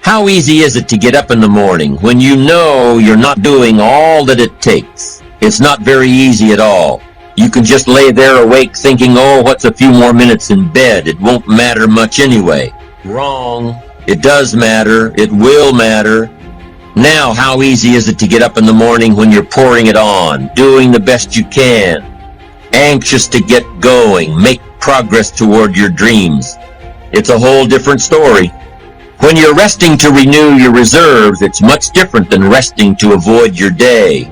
How easy is it to get up in the morning when you know you're not doing all that it takes? It's not very easy at all. You can just lay there awake thinking, oh, what's a few more minutes in bed? It won't matter much anyway. Wrong. It does matter. It will matter. Now, how easy is it to get up in the morning when you're pouring it on, doing the best you can, anxious to get going, make progress toward your dreams? It's a whole different story. When you're resting to renew your reserves, it's much different than resting to avoid your day.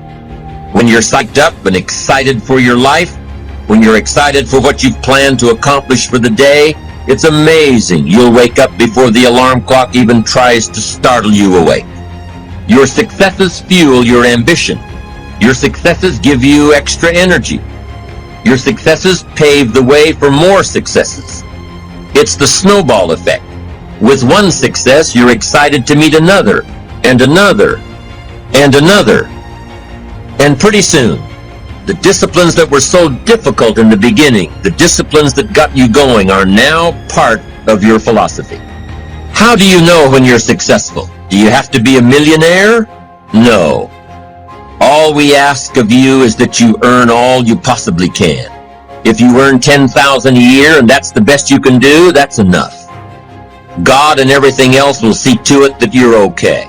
When you're psyched up and excited for your life, when you're excited for what you've planned to accomplish for the day, it's amazing. You'll wake up before the alarm clock even tries to startle you awake. Your successes fuel your ambition. Your successes give you extra energy. Your successes pave the way for more successes. It's the snowball effect. With one success, you're excited to meet another, and another, and another. And pretty soon, the disciplines that were so difficult in the beginning, the disciplines that got you going, are now part of your philosophy. How do you know when you're successful? Do you have to be a millionaire? No. All we ask of you is that you earn all you possibly can. If you earn $10,000 a year and that's the best you can do, that's enough. God and everything else will see to it that you're okay.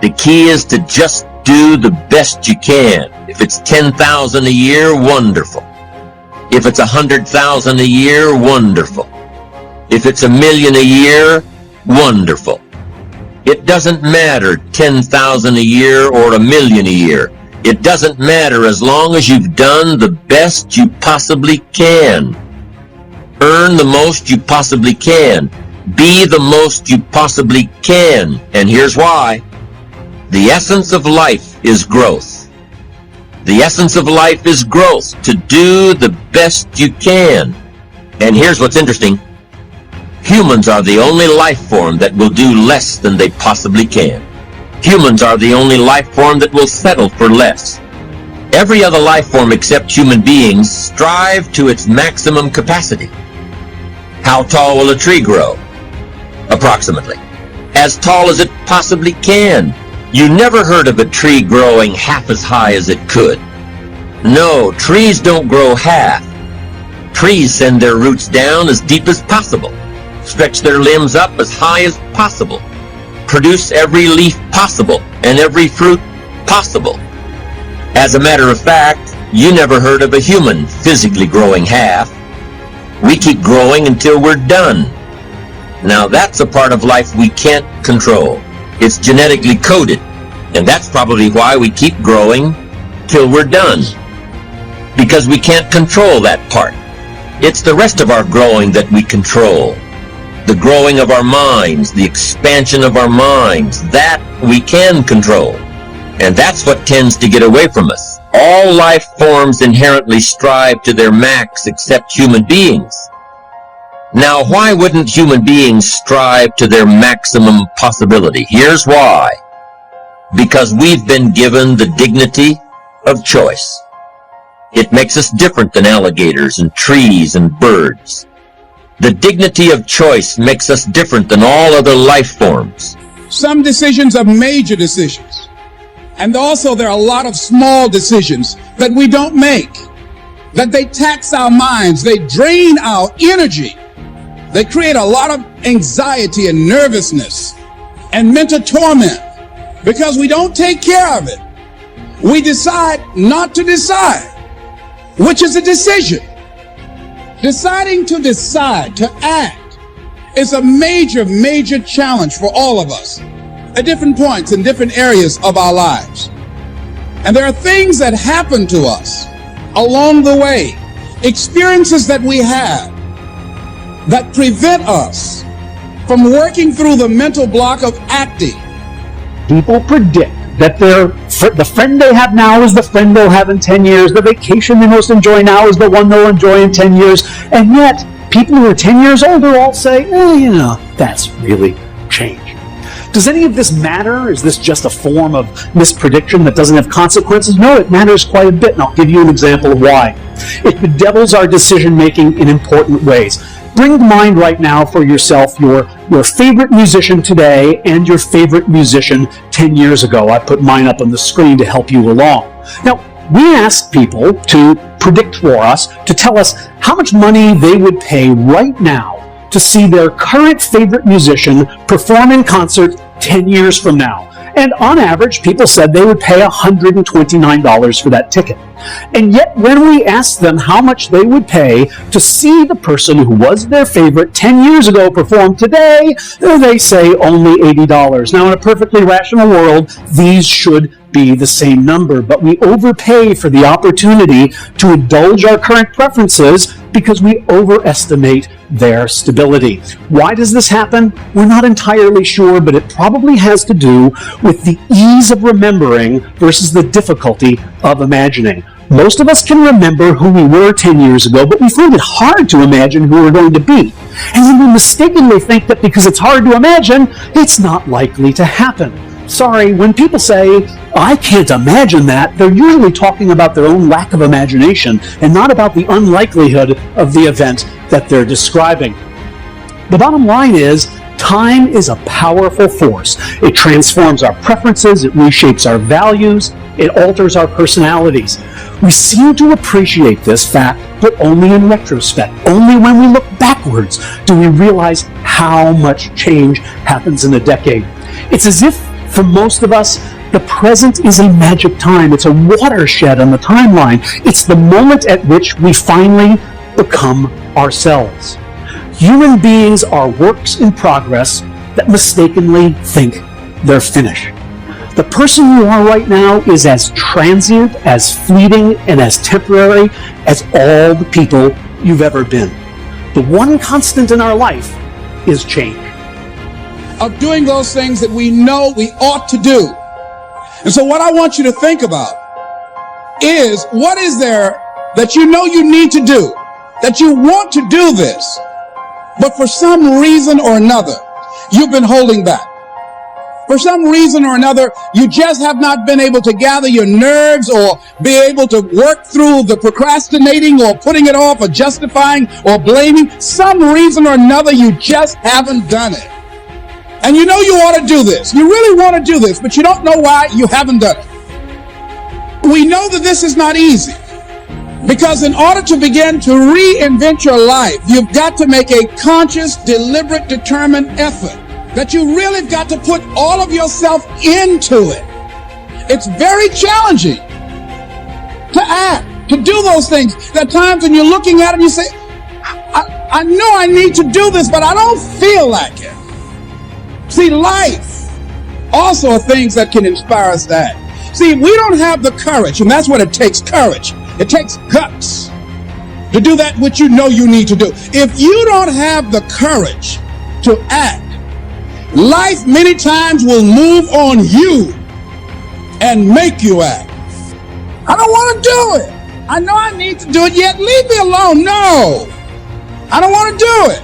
The key is to just do the best you can. If it's $10,000 a year, wonderful. If it's $100,000 a year, wonderful. If it's $1 million a year, wonderful. It doesn't matter $10,000 a year or $1 million a year. It doesn't matter as long as you've done the best you possibly can. Earn the most you possibly can. Be the most you possibly can. And here's why. The essence of life is growth. The essence of life is growth, to do the best you can. And here's what's interesting. Humans are the only life form that will do less than they possibly can. Humans are the only life form that will settle for less. Every other life form except human beings strive to its maximum capacity. How tall will a tree grow? Approximately as tall as it possibly can. You never heard of a tree growing half as high as it could. No, trees don't grow half. Trees send their roots down as deep as possible, stretch their limbs up as high as possible, produce every leaf possible and every fruit possible. As a matter of fact, you never heard of a human physically growing half. We keep growing until we're done. Now that's a part of life we can't control. It's genetically coded, and that's probably why we keep growing till we're done, because we can't control that part. It's the rest of our growing that we control. The growing of our minds, the expansion of our minds, that we can control. And that's what tends to get away from us. All life forms inherently strive to their max except human beings. Now, why wouldn't human beings strive to their maximum possibility? Here's why. Because we've been given the dignity of choice. It makes us different than alligators and trees and birds. The dignity of choice makes us different than all other life forms. Some decisions are major decisions. And also there are a lot of small decisions that we don't make, that they tax our minds, they drain our energy. They create a lot of anxiety and nervousness and mental torment because we don't take care of it. We decide not to decide, which is a decision. Deciding to decide, to act, is a major, major challenge for all of us at different points in different areas of our lives. And there are things that happen to us along the way, experiences that we have, that prevent us from working through the mental block of acting. People predict that the friend they have now is the friend they'll have in 10 years. The vacation they most enjoy now is the one they'll enjoy in 10 years. And yet, people who are 10 years older all say, that's really change. Does any of this matter? Is this just a form of misprediction that doesn't have consequences? No, it matters quite a bit, and I'll give you an example of why. It bedevils our decision-making in important ways. Bring to mind right now for yourself your favorite musician today and your favorite musician 10 years ago. I put mine up on the screen to help you along. Now, we asked people to predict for us, to tell us how much money they would pay right now to see their current favorite musician perform in concert 10 years from now. And on average, people said they would pay $129 for that ticket. And yet, when we asked them how much they would pay to see the person who was their favorite 10 years ago perform today, they say only $80. Now, in a perfectly rational world, these should be the same number, but we overpay for the opportunity to indulge our current preferences because we overestimate their stability. Why does this happen? We're not entirely sure, but it probably has to do with the ease of remembering versus the difficulty of imagining. Most of us can remember who we were 10 years ago, but we find it hard to imagine who we're going to be. And then we mistakenly think that because it's hard to imagine, it's not likely to happen. Sorry, when people say, I can't imagine that, they're usually talking about their own lack of imagination and not about the unlikelihood of the event that they're describing. The bottom line is, time is a powerful force. It transforms our preferences, it reshapes our values, it alters our personalities. We seem to appreciate this fact, but only in retrospect. Only when we look backwards do we realize how much change happens in a decade. It's as if, for most of us, the present is a magic time. It's a watershed on the timeline. It's the moment at which we finally become ourselves. Human beings are works in progress that mistakenly think they're finished. The person you are right now is as transient, as fleeting, and as temporary as all the people you've ever been. The one constant in our life is change. Of doing those things that we know we ought to do. And so what I want you to think about is, what is there that you know you need to do, that you want to do this, but for some reason or another, you've been holding back. For some reason or another, you just have not been able to gather your nerves or be able to work through the procrastinating or putting it off or justifying or blaming. Some reason or another, you just haven't done it. And you know you ought to do this. You really want to do this, but you don't know why you haven't done it. We know that this is not easy, because in order to begin to reinvent your life, you've got to make a conscious, deliberate, determined effort. That you really got to put all of yourself into it. It's very challenging to act, to do those things. There are times when you're looking at it and you say, I know I need to do this, but I don't feel like it. See, life also are things that can inspire us to act. See, we don't have the courage, and that's what it takes, courage. It takes guts to do that which you know you need to do. If you don't have the courage to act, life many times will move on you and make you act. I don't want to do it. I know I need to do it, yet leave me alone. No, I don't want to do it.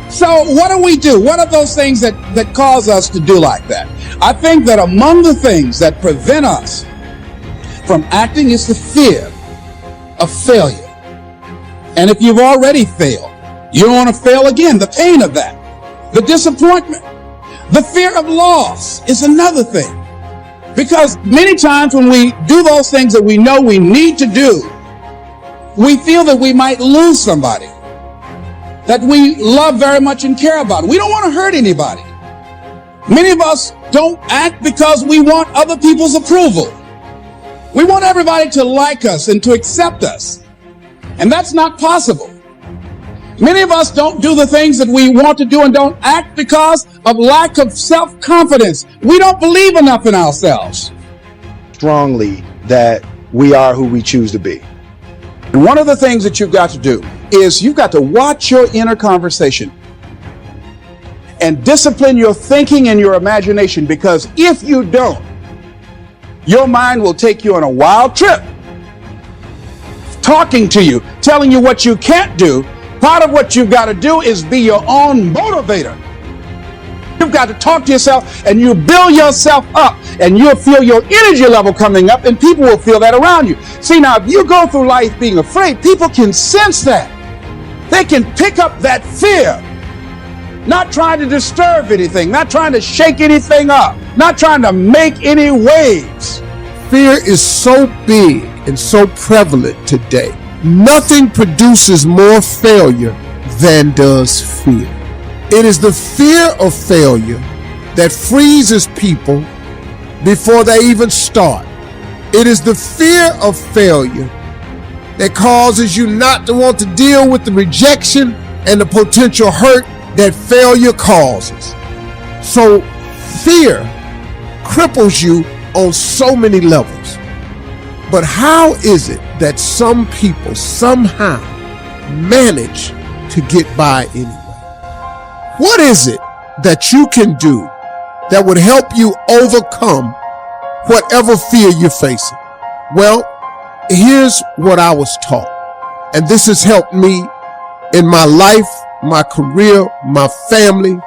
So what do we do? What are those things that cause us to do like that? I think that among the things that prevent us from acting is the fear of failure. And if you've already failed, you don't want to fail again. The pain of that, the disappointment, the fear of loss is another thing. Because many times when we do those things that we know we need to do, we feel that we might lose somebody that we love very much and care about. We don't want to hurt anybody. Many of us don't act because we want other people's approval. We want everybody to like us and to accept us. And that's not possible. Many of us don't do the things that we want to do and don't act because of lack of self-confidence. We don't believe enough in ourselves. Strongly that we are who we choose to be. And one of the things that you've got to do is you've got to watch your inner conversation and discipline your thinking and your imagination, because if you don't, your mind will take you on a wild trip, talking to you, telling you what you can't do. Part of what you've got to do is be your own motivator. You've got to talk to yourself, and you build yourself up, and you'll feel your energy level coming up, and people will feel that around you. See, now, if you go through life being afraid, people can sense that. They can pick up that fear. Not trying to disturb anything, not trying to shake anything up, not trying to make any waves. Fear is so big and so prevalent today. Nothing produces more failure than does fear. It is the fear of failure that freezes people before they even start. It is the fear of failure that causes you not to want to deal with the rejection and the potential hurt that failure causes. So fear cripples you on so many levels. But how is it that some people somehow manage to get by anyway? What is it that you can do that would help you overcome whatever fear you're facing? Well, here's what I was taught, and this has helped me in my life, my career, my family,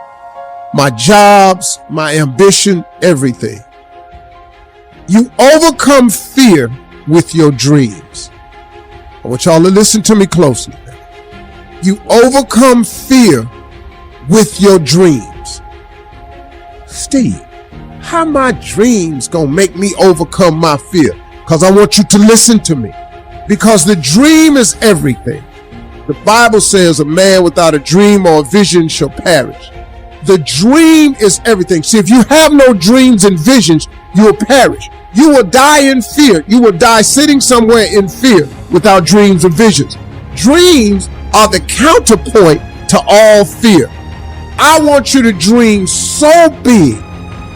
my jobs, my ambition, everything. You overcome fear with your dreams. I want y'all to listen to me closely. You overcome fear with your dreams. Steve, how my dreams gonna make me overcome my fear? Because I want you to listen to me. Because the dream is everything. The Bible says a man without a dream or a vision shall perish. The dream is everything. See, if you have no dreams and visions, you will perish. You will die in fear. You will die sitting somewhere in fear without dreams or visions. Dreams are the counterpoint to all fear. I want you to dream so big.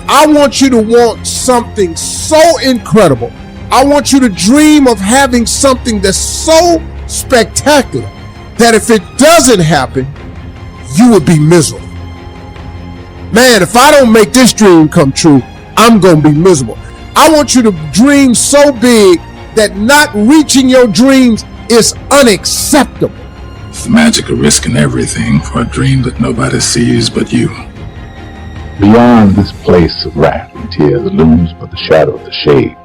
I want you to want something so incredible. I want you to dream of having something that's so spectacular that if it doesn't happen, you would be miserable. Man, if I don't make this dream come true, I'm going to be miserable. I want you to dream so big that not reaching your dreams is unacceptable. It's the magic of risking everything for a dream that nobody sees but you. Beyond this place of wrath and tears looms but the shadow of the shade.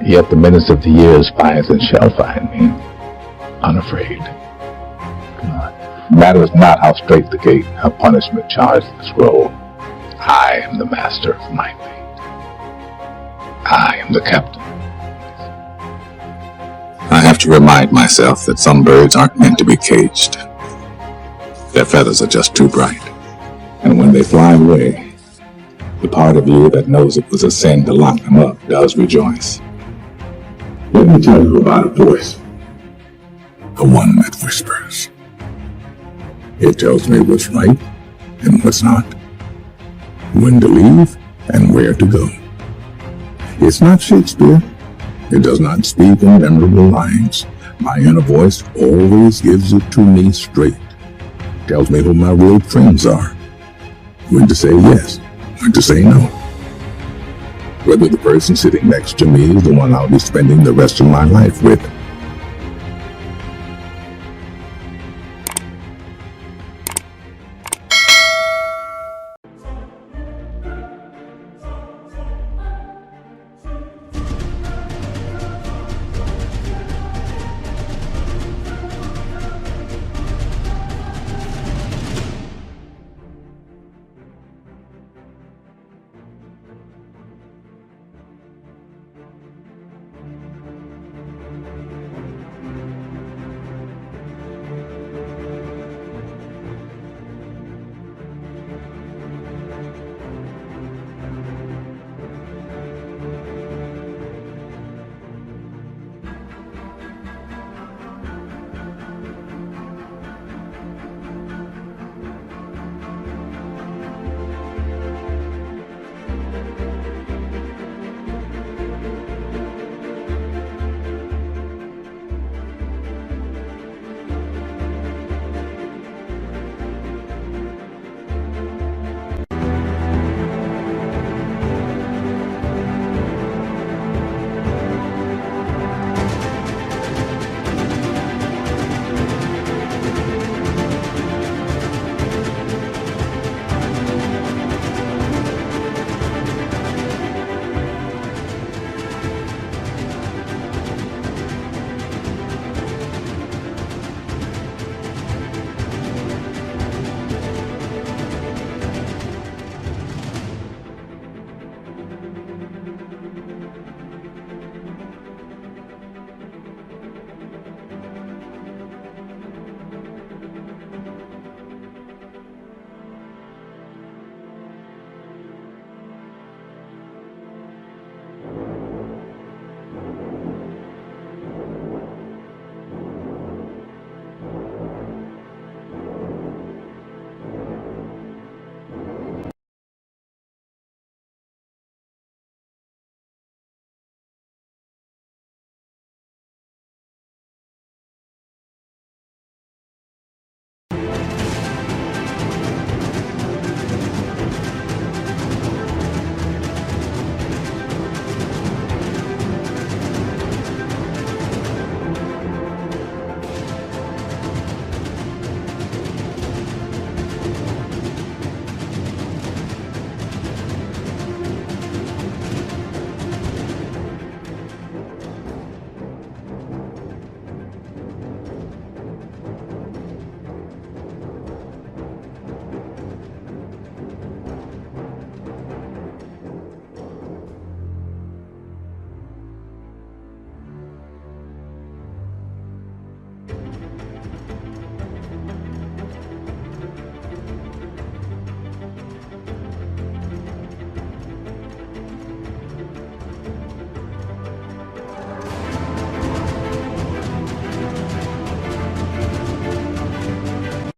Yet the menace of the years finds and shall find me unafraid. Matters not how straight the gate, how punishment charged the scroll. I am the master of my fate. I am the captain. I have to remind myself that some birds aren't meant to be caged. Their feathers are just too bright. And when they fly away, the part of you that knows it was a sin to lock them up does rejoice. Let me tell you about a voice. The one that whispers. It tells me what's right and what's not, when to leave and where to go. It's not Shakespeare. It does not speak in memorable lines. My inner voice always gives it to me straight. Tells me who my real friends are. When to say yes, when to say no. Whether the person sitting next to me is the one I'll be spending the rest of my life with.